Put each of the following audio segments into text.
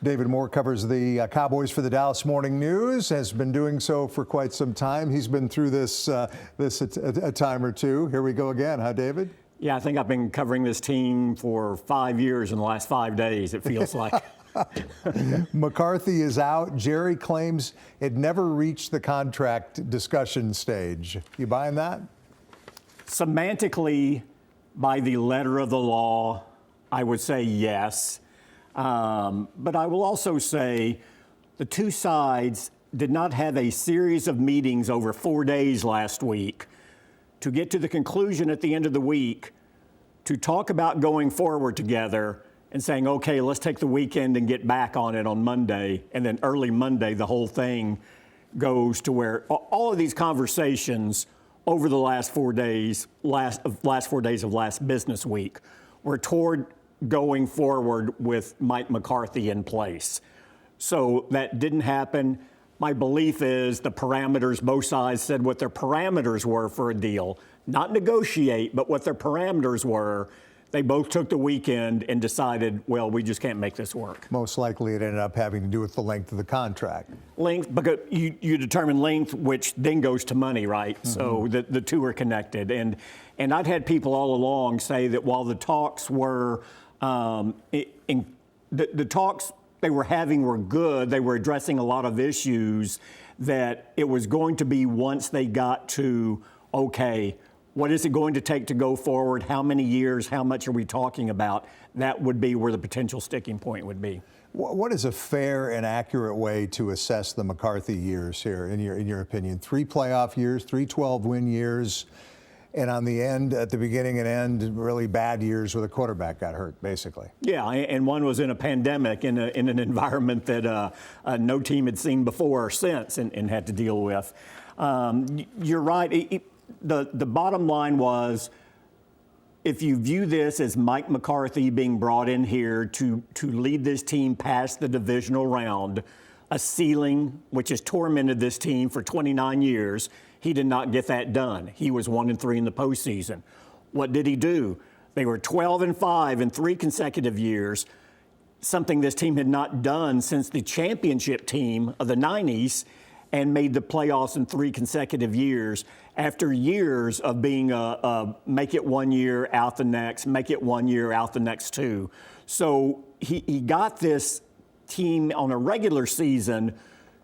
David Moore covers the Cowboys for the Dallas Morning News, has been doing so for quite some time. He's been through this a time or two. Here we go again, huh, David? Yeah, I think I've been covering this team for 5 years in the last 5 days, it feels like. McCarthy is out. Jerry claims it never reached the contract discussion stage. You buying that? Semantically, by the letter of the law, I would say yes. But I will also say the two sides did not have a series of meetings over 4 days last week to get to the conclusion at the end of the week to talk about going forward together and saying, okay, let's take the weekend and get back on it on Monday. And then early Monday, the whole thing goes to where all of these conversations over the last 4 days, last 4 days of last business week, were toward going forward with Mike McCarthy in place. So that didn't happen. My belief is the parameters, both sides said what their parameters were for a deal, not negotiate, but what their parameters were. They both took the weekend and decided, well, we just can't make this work. Most likely it ended up having to do with the length of the contract. Length, because you determine length, which then goes to money, right? Mm-hmm. So the two are connected. And I've had people all along say that while the talks were, the talks they were having were good, they were addressing a lot of issues, that it was going to be once they got to, okay, what is it going to take to go forward? How many years? How much are we talking about? That would be where the potential sticking point would be. What is a fair and accurate way to assess the McCarthy years here, in your opinion? 3 playoff years, 3 12-win years, and on the end, at the beginning and end, really bad years where the quarterback got hurt, basically. Yeah, and one was in a pandemic, in an environment that no team had seen before or since and had to deal with. You're right. The bottom line was, if you view this as Mike McCarthy being brought in here to lead this team past the divisional round, a ceiling which has tormented this team for 29 years, he did not get that done. He was 1-3 in the postseason. What did he do? They were 12-5 in 3 consecutive years, something this team had not done since the championship team of the 90s, and made the playoffs in 3 consecutive years after years of being make it 1 year, out the next, make it 1 year, out the next 2. So he got this team on a regular season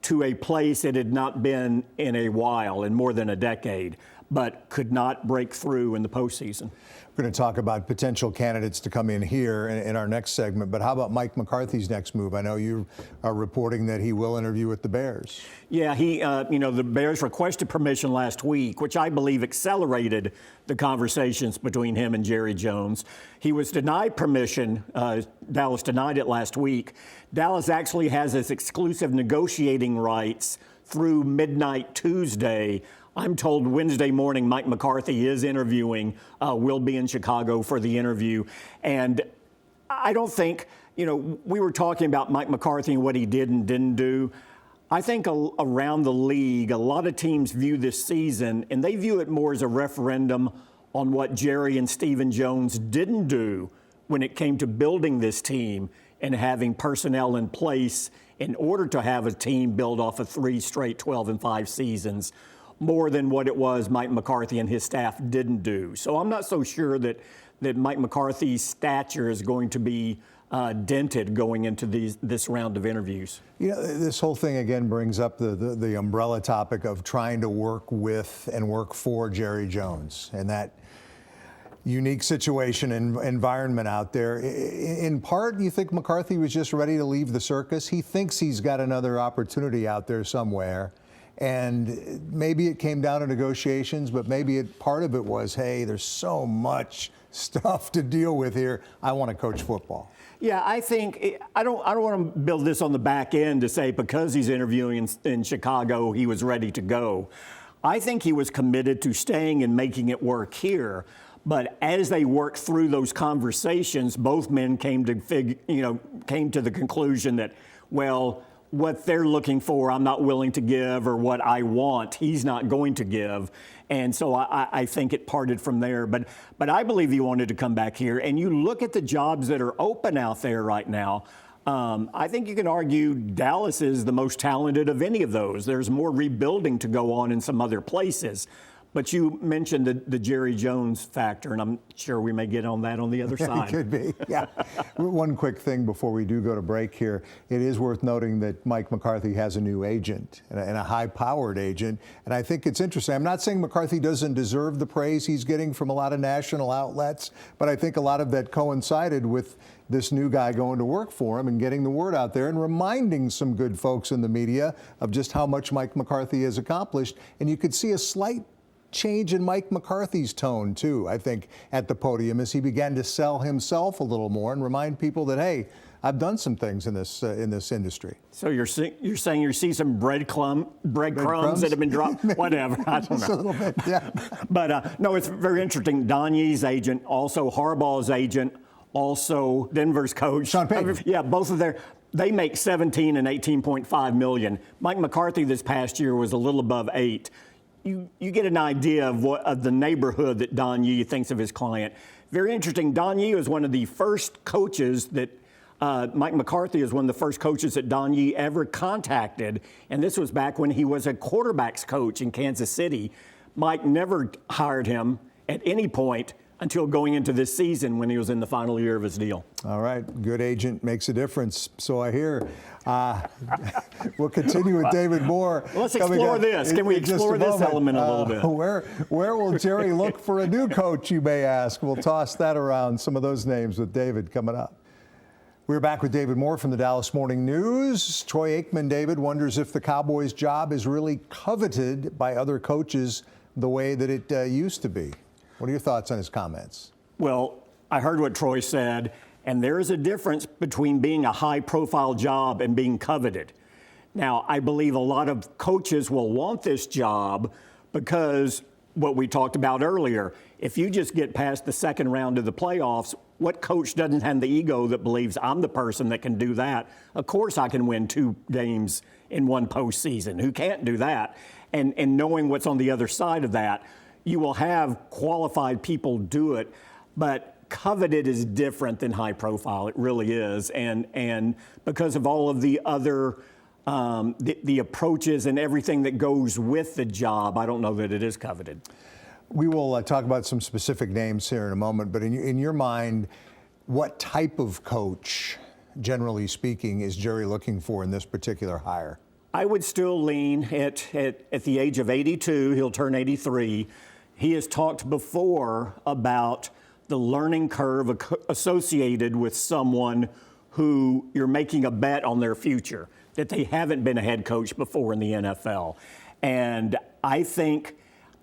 to a place it had not been in a while, in more than a decade, but could not break through in the postseason. We're going to talk about potential candidates to come in here in our next segment, but how about Mike McCarthy's next move? I know you are reporting that he will interview with the Bears. Yeah, the Bears requested permission last week, which I believe accelerated the conversations between him and Jerry Jones. He was denied permission. Dallas denied it last week. Dallas actually has his exclusive negotiating rights through midnight Tuesday. I'm told Wednesday morning Mike McCarthy is interviewing, will be in Chicago for the interview. And I don't think, we were talking about Mike McCarthy and what he did and didn't do. I think around the league, a lot of teams view this season, and they view it more as a referendum on what Jerry and Stephen Jones didn't do when it came to building this team and having personnel in place in order to have a team build off of 3 straight 12-5 seasons, more than what it was Mike McCarthy and his staff didn't do. So I'm not so sure that Mike McCarthy's stature is going to be dented going into this round of interviews. This whole thing again brings up the umbrella topic of trying to work with and work for Jerry Jones and that unique situation and environment out there. In part, you think McCarthy was just ready to leave the circus? He thinks he's got another opportunity out there somewhere. And maybe it came down to negotiations, but maybe part of it was, hey, there's so much stuff to deal with here. I want to coach football. Yeah, I think I don't want to build this on the back end to say because he's interviewing in Chicago, he was ready to go. I think he was committed to staying and making it work here. But as they worked through those conversations, both men came to the conclusion that, well, what they're looking for, I'm not willing to give, or what I want, he's not going to give. And so I think it parted from there. But I believe he wanted to come back here. And you look at the jobs that are open out there right now. I think you can argue Dallas is the most talented of any of those. There's more rebuilding to go on in some other places. But you mentioned the Jerry Jones factor, and I'm sure we may get on that on the other side. It could be, yeah. One quick thing before we do go to break here. It is worth noting that Mike McCarthy has a new agent and a high-powered agent. And I think it's interesting. I'm not saying McCarthy doesn't deserve the praise he's getting from a lot of national outlets, but I think a lot of that coincided with this new guy going to work for him and getting the word out there and reminding some good folks in the media of just how much Mike McCarthy has accomplished. And you could see a slight change in Mike McCarthy's tone, too, I think, at the podium as he began to sell himself a little more and remind people that, hey, I've done some things in this industry. So you're saying you see some breadcrumbs that have been dropped? Whatever. I don't know. Just a little bit, yeah. But no, it's very interesting. Don Yee's agent, also Harbaugh's agent, also Denver's coach. Sean Payton. Yeah, both of they make 17 and 18.5 million. Mike McCarthy this past year was a little above 8. You get an idea of the neighborhood that Don Yee thinks of his client. Very interesting. Don Yee was one of the first coaches that Mike McCarthy is one of the first coaches that Don Yee ever contacted, and this was back when he was a quarterbacks coach in Kansas City. Mike never hired him at any point until going into this season when he was in the final year of his deal. All right. Good agent makes a difference, so I hear. We'll continue with David Moore. Let's explore this. Can we explore this element a little bit? Where will Jerry look for a new coach, you may ask? We'll toss that around, some of those names with David coming up. We're back with David Moore from the Dallas Morning News. Troy Aikman, David, wonders if the Cowboys' job is really coveted by other coaches the way that it used to be. What are your thoughts on his comments? Well, I heard what Troy said, and there is a difference between being a high-profile job and being coveted. Now, I believe a lot of coaches will want this job because what we talked about earlier, if you just get past the second round of the playoffs, what coach doesn't have the ego that believes I'm the person that can do that? Of course I can win 2 games in one postseason. Who can't do that? And knowing what's on the other side of that, you will have qualified people do it, but coveted is different than high profile. It really is. And because of all of the other the approaches and everything that goes with the job, I don't know that it is coveted. We will talk about some specific names here in a moment, but in your mind, what type of coach, generally speaking, is Jerry looking for in this particular hire? I would still lean at the age of 82, he'll turn 83. He has talked before about the learning curve associated with someone who you're making a bet on their future, that they haven't been a head coach before in the NFL. And I think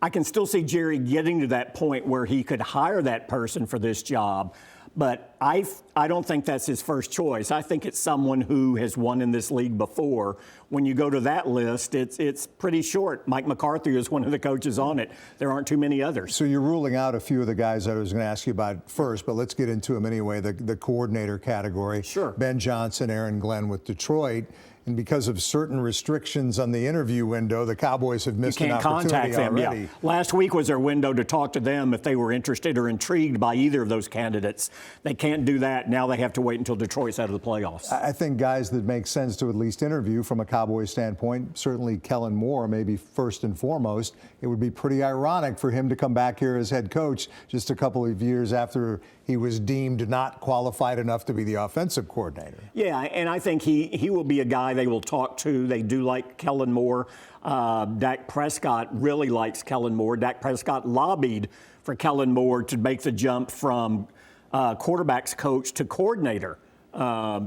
I can still see Jerry getting to that point where he could hire that person for this job. But I don't think that's his first choice. I think it's someone who has won in this league before. When you go to that list, it's pretty short. Mike McCarthy is one of the coaches on it. There aren't too many others. So you're ruling out a few of the guys I was going to ask you about first, but let's get into them anyway. The coordinator category. Sure. Ben Johnson, Aaron Glenn with Detroit. And because of certain restrictions on the interview window, the Cowboys have missed an opportunity contact them, already. Yeah. Last week was their window to talk to them if they were interested or intrigued by either of those candidates. They can't do that. Now they have to wait until Detroit's out of the playoffs. I think guys that make sense to at least interview from a Cowboys standpoint, certainly Kellen Moore, maybe first and foremost. It would be pretty ironic for him to come back here as head coach just a couple of years after he was deemed not qualified enough to be the offensive coordinator. Yeah, and I think he will be a guy they will talk to. They do like Kellen Moore. Dak Prescott really likes Kellen Moore. Dak Prescott lobbied for Kellen Moore to make the jump from quarterbacks coach to coordinator.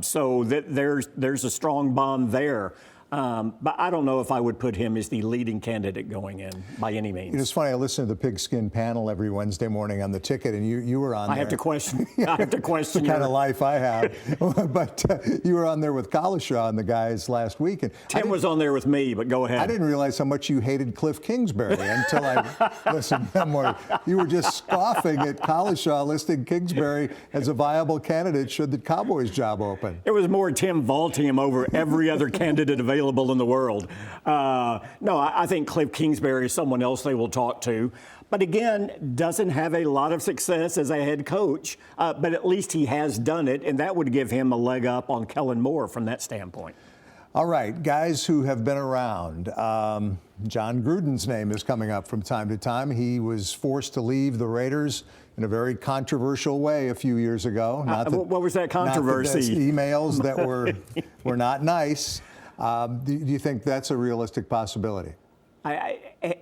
So there's a strong bond there. But I don't know if I would put him as the leading candidate going in by any means. It's funny, I listen to the Pigskin panel every Wednesday morning on the ticket, and you were on there. I have to question the kind of life I have. But you were on there with Collishaw and the guys last week. And Tim was on there with me, but go ahead. I didn't realize how much you hated Cliff Kingsbury until I listened to them. You were just scoffing at Collishaw listing Kingsbury as a viable candidate should the Cowboys job open. It was more Tim vaulting him over every other candidate available available in the world. No, I think Cliff Kingsbury is someone else they will talk to. But again, doesn't have a lot of success as a head coach, but at least he has done it, and that would give him a leg up on Kellen Moore from that standpoint. All right, guys who have been around. John Gruden's name is coming up from time to time. He was forced to leave the Raiders in a very controversial way a few years ago. What was that controversy? Emails that were not nice. Do you think that's a realistic possibility?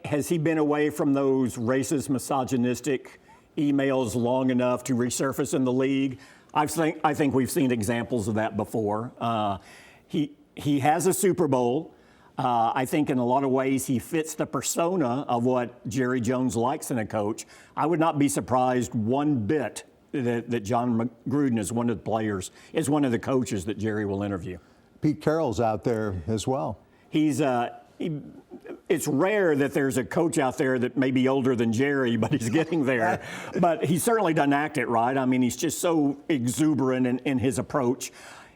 Has he been away from those racist, misogynistic emails long enough to resurface in the league? I think we've seen examples of that before. He has a Super Bowl. I think in a lot of ways he fits the persona of what Jerry Jones likes in a coach. I would not be surprised one bit that John Gruden is one of the players, is one of the coaches that Jerry will interview. Pete Carroll's out there as well. It's rare that there's a coach out there that may be older than Jerry, but he's getting there. But he certainly doesn't act it right. I mean, he's just so exuberant in his approach.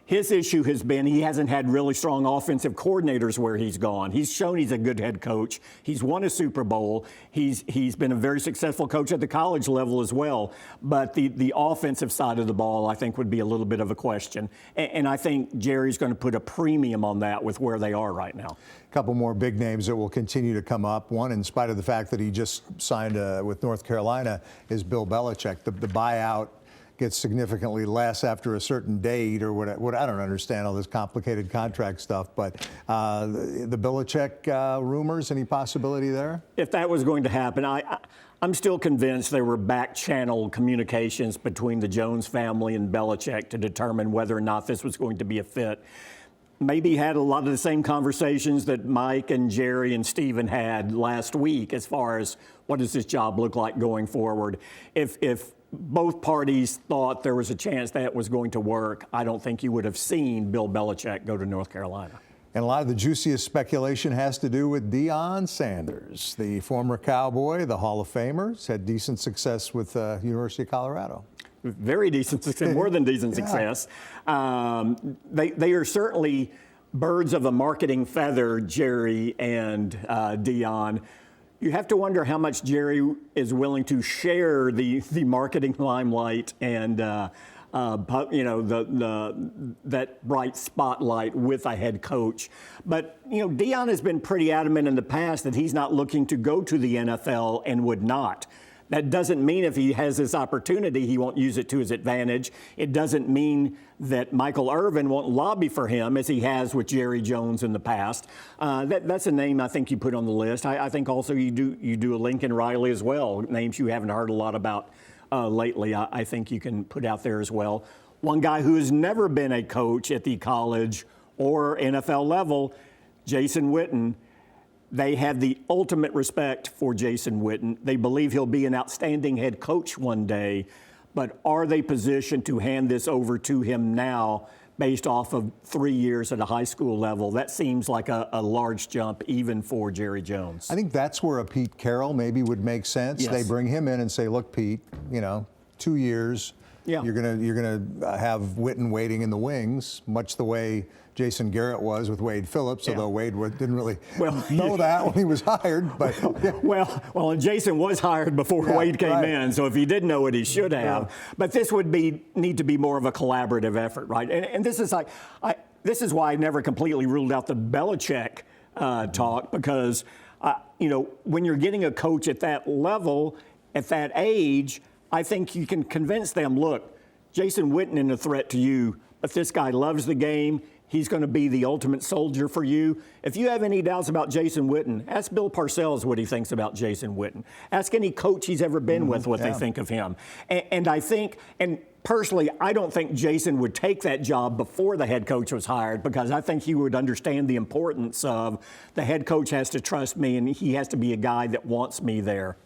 His issue has been he hasn't had really strong offensive coordinators where he's gone. He's shown he's a good head coach. He's won a Super Bowl. He's been a very successful coach at the college level as well. But the offensive side of the ball, I think, would be a little bit of a question. And I think Jerry's going to put a premium on that with where they are right now. A couple more big names that will continue to come up. One, in spite of the fact that he just signed with North Carolina, is Bill Belichick. The buyout gets significantly less after a certain date or what I don't understand all this complicated contract stuff, but the Belichick rumors, any possibility there? If that was going to happen, I'm still convinced there were back-channel communications between the Jones family and Belichick to determine whether or not this was going to be a fit. Maybe had a lot of the same conversations that Mike and Jerry and Stephen had last week as far as what does this job look like going forward. If both parties thought there was a chance that was going to work, I don't think you would have seen Bill Belichick go to North Carolina. And a lot of the juiciest speculation has to do with Deion Sanders, the former Cowboy, the Hall of Famer. He's had decent success with University of Colorado. Very decent success, more than decent success. They are certainly birds of a marketing feather, Jerry and Deion. You have to wonder how much Jerry is willing to share the marketing limelight and that bright spotlight with a head coach. But Deion has been pretty adamant in the past that he's not looking to go to the NFL and would not. That doesn't mean if he has this opportunity, he won't use it to his advantage. It doesn't mean that Michael Irvin won't lobby for him as he has with Jerry Jones in the past. That's a name I think you put on the list. I think also you do a Lincoln Riley as well, names you haven't heard a lot about lately. I think you can put out there as well. One guy who has never been a coach at the college or NFL level, Jason Witten. They have the ultimate respect for Jason Witten. They believe he'll be an outstanding head coach one day, but are they positioned to hand this over to him now based off of 3 years at a high school level? That seems like a large jump even for Jerry Jones. I think that's where a Pete Carroll maybe would make sense. Yes. They bring him in and say, look, Pete, 2 years. Yeah. You're gonna have Witten waiting in the wings, much the way Jason Garrett was with Wade Phillips, although Wade didn't really know that when he was hired. But well, and Jason was hired before Wade came in, so if he did know it, he should have. Yeah. But this would need to be more of a collaborative effort, right? And this is this is why I never completely ruled out the Belichick talk, because when you're getting a coach at that level, at that age, I think you can convince them, look, Jason Witten isn't a threat to you, but this guy loves the game. He's going to be the ultimate soldier for you. If you have any doubts about Jason Witten, ask Bill Parcells what he thinks about Jason Witten. Ask any coach he's ever been with what they think of him. And I think, and personally, I don't think Jason would take that job before the head coach was hired, because I think he would understand the importance of the head coach has to trust me and he has to be a guy that wants me there.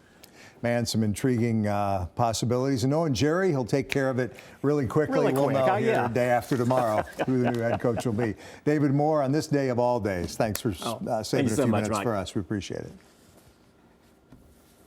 Man, some intriguing possibilities. And knowing Jerry, he'll take care of it really quickly. We'll know here the day after tomorrow who the new head coach will be. David Moore, on this day of all days, thanks for saving a few minutes for us. We appreciate it.